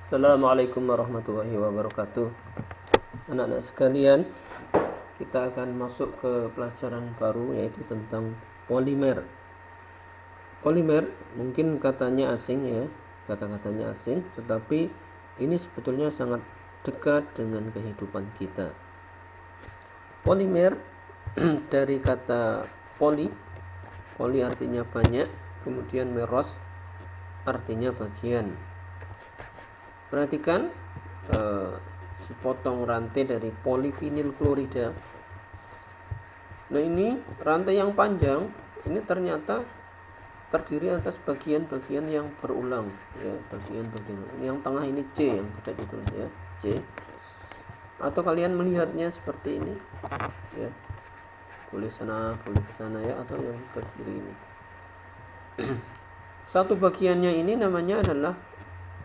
Assalamualaikum warahmatullahi wabarakatuh. Anak-anak sekalian, kita akan masuk ke pelajaran baru, yaitu tentang polimer. Polimer mungkin katanya asing ya, kata-katanya asing, tetapi ini sebetulnya sangat dekat dengan kehidupan kita. Polimer dari kata poli artinya banyak, kemudian meros artinya bagian. Perhatikan sepotong rantai dari polivinil klorida. Nah, ini rantai yang panjang ini ternyata terdiri atas bagian-bagian yang berulang ya, bagian-bagian. Yang tengah ini C yang tidak ditulis ya, C. Atau kalian melihatnya seperti ini ya. Boleh sana, boleh ke sana ya, atau yang ke kiri ini. Satu bagiannya ini namanya adalah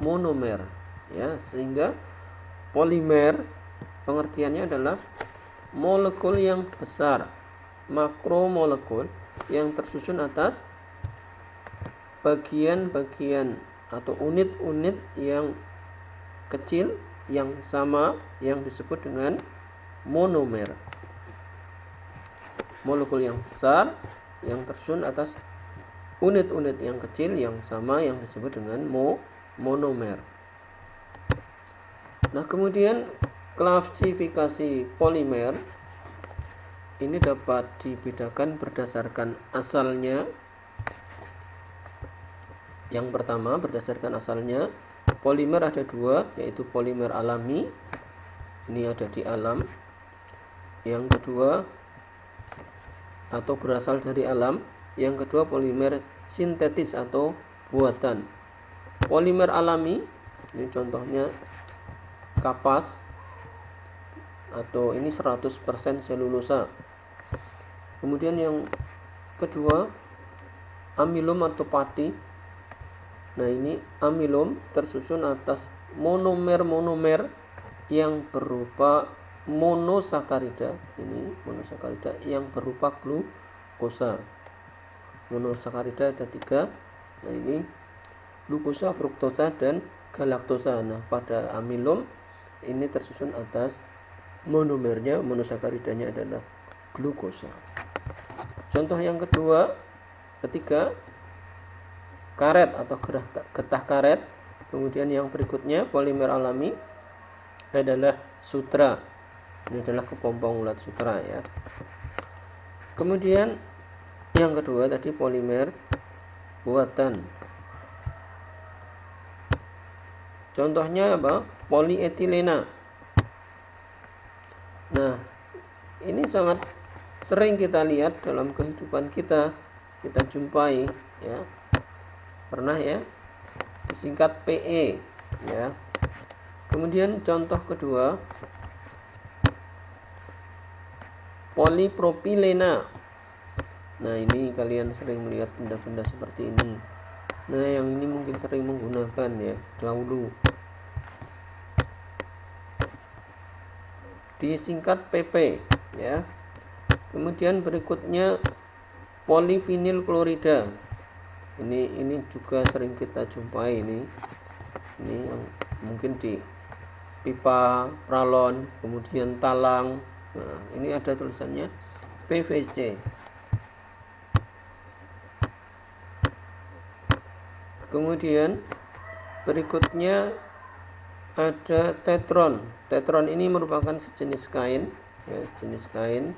monomer ya, sehingga polimer pengertiannya adalah molekul yang besar, makromolekul yang tersusun atas bagian-bagian atau unit-unit yang kecil yang sama yang disebut dengan monomer. Molekul yang besar yang tersusun atas unit-unit yang kecil yang sama yang disebut dengan monomer. Nah, kemudian klasifikasi polimer ini dapat dibedakan berdasarkan asalnya. Yang pertama, berdasarkan asalnya, polimer ada dua, yaitu polimer alami, ini ada di alam. Yang kedua, atau berasal dari alam. Yang kedua, polimer sintetis atau buatan. Polimer alami, ini contohnya kapas, atau ini 100% selulosa. Kemudian yang kedua, amilum atau pati. Nah, ini amilum tersusun atas monomer-monomer yang berupa monosakarida. Ini monosakarida yang berupa glukosa. Monosakarida ada 3. Nah, ini glukosa, fruktosa, dan galaktosa. Nah, pada amilum ini tersusun atas monomernya, monosakaridanya adalah glukosa. Contoh yang ketiga, karet atau getah karet. Kemudian yang berikutnya, polimer alami adalah sutra. Ini adalah kepompong ulat sutra ya. Kemudian yang kedua tadi polimer buatan. Contohnya apa? Polietilena. Nah, ini sangat sering kita lihat dalam kehidupan kita jumpai ya. Pernah ya? Disingkat PE ya. Kemudian contoh kedua, polipropilena. Nah, ini kalian sering melihat benda-benda seperti ini. Nah, yang ini mungkin sering menggunakan ya dahulu. Disingkat PP ya. Kemudian berikutnya polivinil klorida. Ini juga sering kita jumpai ini yang mungkin di pipa pralon, kemudian talang. Nah, ini ada tulisannya PVC. Kemudian berikutnya ada tetron. Tetron ini merupakan sejenis kain ya, sejenis kain.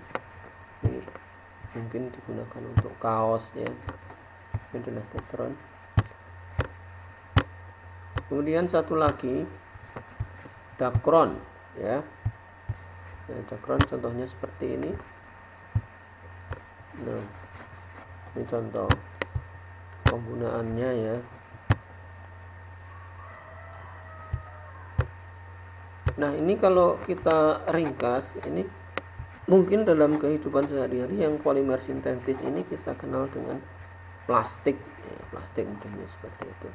Ini mungkin digunakan untuk kaos ya. Ini adalah tetron. Kemudian satu lagi dakron ya. Nah, dakron contohnya seperti ini. Nah, ini contoh penggunaannya ya. Nah, ini kalau kita ringkas, ini mungkin dalam kehidupan sehari-hari yang polimer sintetis ini kita kenal dengan plastik ya, plastik mungkin seperti itu.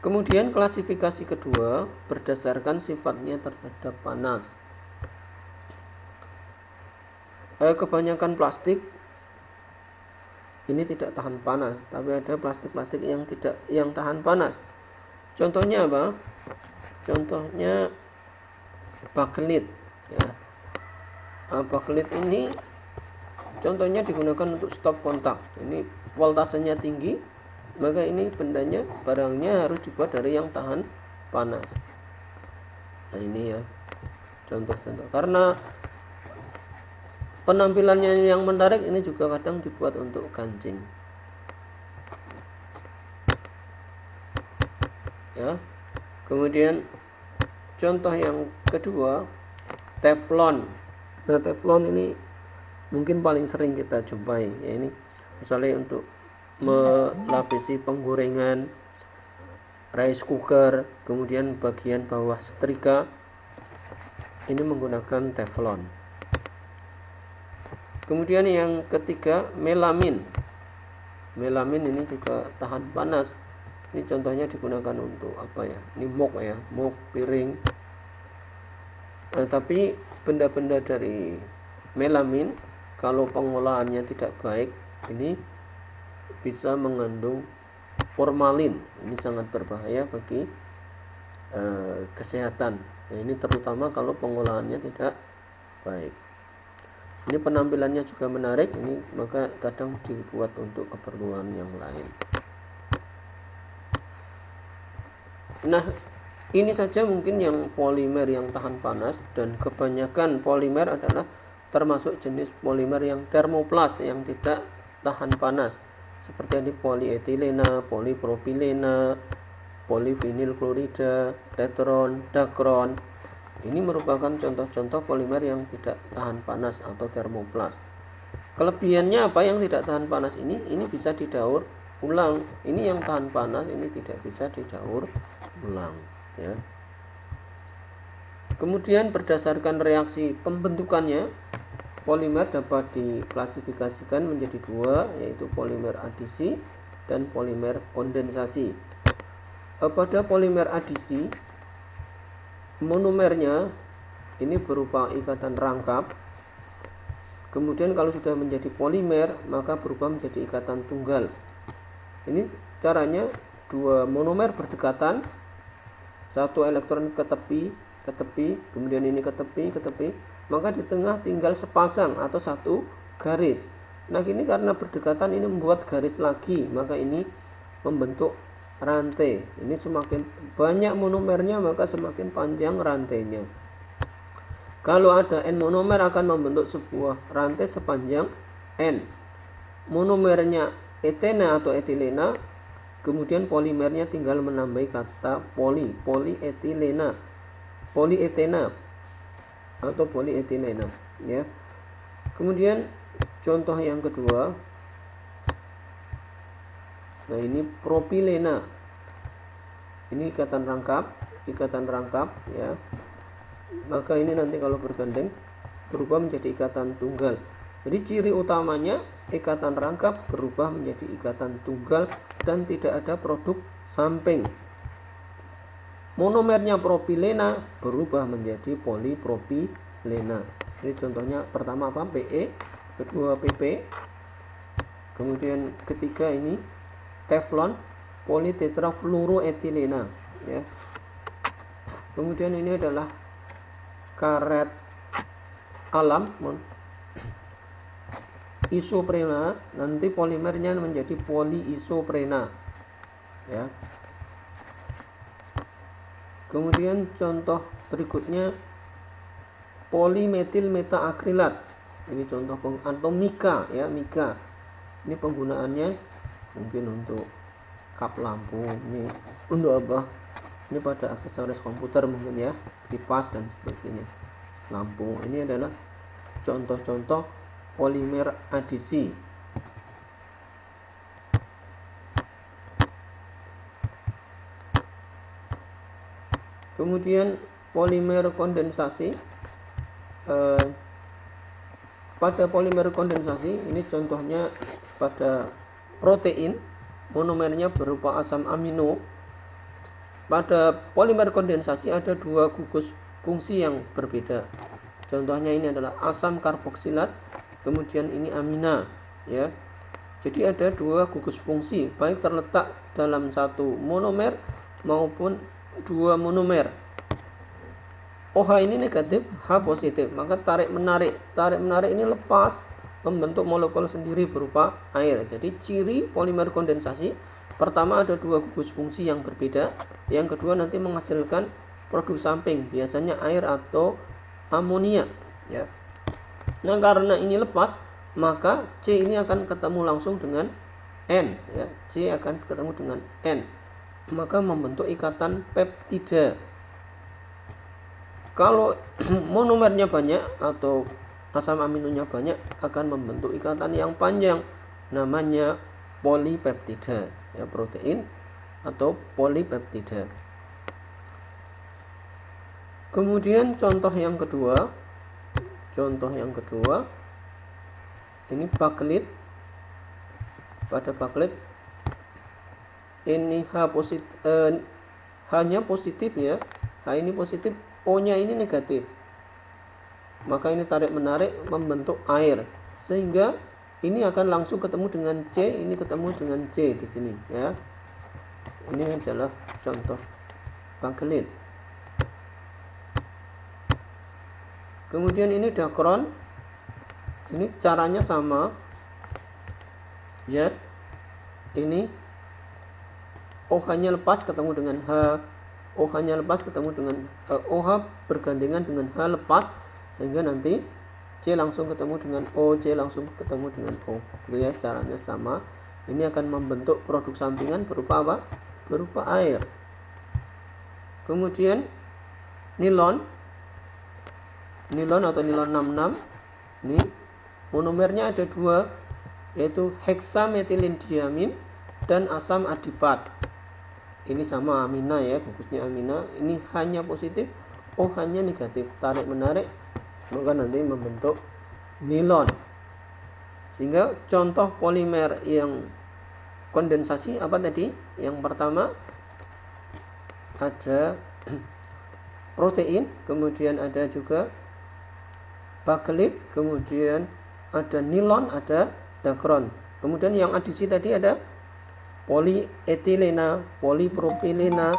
Kemudian klasifikasi kedua berdasarkan sifatnya terhadap panas. Kebanyakan plastik ini tidak tahan panas, tapi ada plastik-plastik yang tahan panas. Contohnya apa? Contohnya bakelit ya. Bakelit ini contohnya digunakan untuk stop kontak. Ini voltasenya tinggi, maka ini bendanya, barangnya harus dibuat dari yang tahan panas. Nah ini ya contoh-contoh. Karena penampilannya yang menarik, ini juga kadang dibuat untuk kancing ya. Kemudian contoh yang kedua, teflon. Nah teflon ini mungkin paling sering kita jumpai ya, ini misalnya untuk melapisi penggorengan, rice cooker, kemudian bagian bawah setrika ini menggunakan teflon. Kemudian yang ketiga, melamin. Melamin ini juga tahan panas. Ini contohnya digunakan untuk apa ya? Ini mok ya, mok, piring. Nah, tapi benda-benda dari melamin kalau pengolahannya tidak baik, ini bisa mengandung formalin. Ini sangat berbahaya bagi kesehatan. Nah, ini terutama kalau pengolahannya tidak baik. Ini penampilannya juga menarik, ini maka kadang dibuat untuk keperluan yang lain. Nah, ini saja mungkin yang polimer yang tahan panas, dan kebanyakan polimer adalah termasuk jenis polimer yang termoplas yang tidak tahan panas. Seperti ini polietilena, polipropilena, polivinil klorida, tetron, dacron. Ini merupakan contoh-contoh polimer yang tidak tahan panas atau termoplas. Kelebihannya apa yang tidak tahan panas ini? Ini bisa didaur ulang. Ini yang tahan panas ini tidak bisa didaur ulang ya. Kemudian berdasarkan reaksi pembentukannya, polimer dapat diklasifikasikan menjadi dua, yaitu polimer adisi dan polimer kondensasi. Pada polimer adisi, monomernya ini berupa ikatan rangkap. Kemudian kalau sudah menjadi polimer, maka berubah menjadi ikatan tunggal. Ini caranya, dua monomer berdekatan, satu elektron ke tepi, kemudian ini ke tepi, maka di tengah tinggal sepasang atau satu garis. Nah ini karena berdekatan ini membuat garis lagi, maka ini membentuk rantai. Ini semakin banyak monomernya, maka semakin panjang rantainya. Kalau ada N monomer akan membentuk sebuah rantai sepanjang N. Monomernya etena atau etilena, kemudian polimernya tinggal menambahi kata polietilena, polietena atau polietilena ya. Kemudian contoh yang kedua, nah ini propilena. Ini ikatan rangkap ya. Maka ini nanti kalau bergandeng berubah menjadi ikatan tunggal. Jadi ciri utamanya ikatan rangkap berubah menjadi ikatan tunggal dan tidak ada produk samping. Monomernya propilena berubah menjadi polipropilena. Ini contohnya pertama apa? PE, kedua PP, kemudian ketiga ini teflon, politetrafluoroetilena ya. Kemudian ini adalah karet alam isoprena, nanti polimernya menjadi poliisoprena ya. Kemudian contoh berikutnya polimetil metaakrilat. Ini contoh atau mika ya, mika. Ini penggunaannya mungkin untuk kap lampu, ini untuk apa? Ini pada aksesoris komputer mungkin ya, kipas dan sebagainya, lampu. Ini adalah contoh-contoh polimer adisi. Kemudian polimer kondensasi. Pada polimer kondensasi ini contohnya pada protein, monomernya berupa asam amino. Pada polimer kondensasi ada dua gugus fungsi yang berbeda. Contohnya ini adalah asam karboksilat, kemudian ini amina ya. Jadi ada dua gugus fungsi, baik terletak dalam satu monomer maupun 2 monomer. OH ini negatif, H positif, maka tarik menarik ini lepas membentuk molekul sendiri berupa air. Jadi ciri polimer kondensasi, pertama ada 2 gugus fungsi yang berbeda, yang kedua nanti menghasilkan produk samping, biasanya air atau amonia, ya. Nah, karena ini lepas, maka C ini akan ketemu langsung dengan N, ya. C akan ketemu dengan N, maka membentuk ikatan peptida. Kalau monomernya banyak atau asam aminonya banyak, akan membentuk ikatan yang panjang, namanya polipeptida, ya, protein atau polipeptida. Kemudian contoh yang kedua ini baklit. Pada baklit ini H-nya positif, ya. H ini positif, O-nya ini negatif. Maka ini tarik menarik membentuk air, sehingga ini akan langsung ketemu dengan C, ini ketemu dengan C di sini, ya. Ini adalah contoh baklit. Kemudian ini dakron. Ini caranya sama, ya. Ini OH-nya lepas ketemu dengan H, OH-nya lepas ketemu dengan OH bergandengan dengan H lepas, sehingga nanti C langsung ketemu dengan O, C langsung ketemu dengan O. Itu ya, caranya sama. Ini akan membentuk produk sampingan berupa apa? Berupa air. Kemudian nilon atau nilon 66. Ini monomernya ada 2, yaitu heksametilendiamin dan asam adipat. Ini sama amina, ya, gugusnya amina. Ini hanya positif, OH-nya negatif, tarik menarik, maka nanti membentuk nilon. Sehingga contoh polimer yang kondensasi apa tadi? Yang pertama ada protein, kemudian ada juga baklit, kemudian ada nilon, ada dakron. Kemudian yang adisi tadi ada polietilena, polipropilena,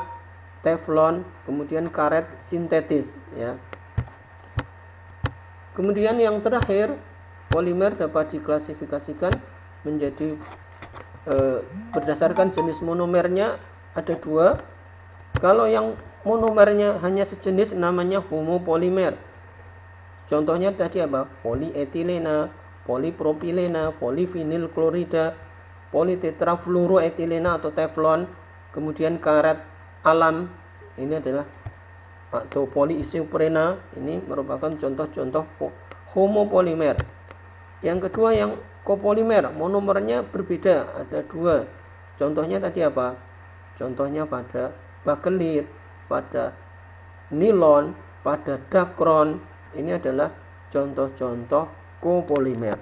teflon, kemudian karet sintetis, ya. Kemudian yang terakhir, polimer dapat diklasifikasikan menjadi berdasarkan jenis monomernya ada 2. Kalau yang monomernya hanya sejenis namanya homopolimer. Contohnya tadi apa? Polietilena, polipropilena, polivinil klorida, politetrafluoroetilena atau teflon, kemudian karet alam, ini adalah atau poliisoprena, ini merupakan contoh-contoh homopolimer. Yang kedua yang kopolimer, monomernya berbeda, ada 2. Contohnya tadi apa? Contohnya pada baklit, pada nilon, pada dakron. Ini adalah contoh-contoh kopolimer.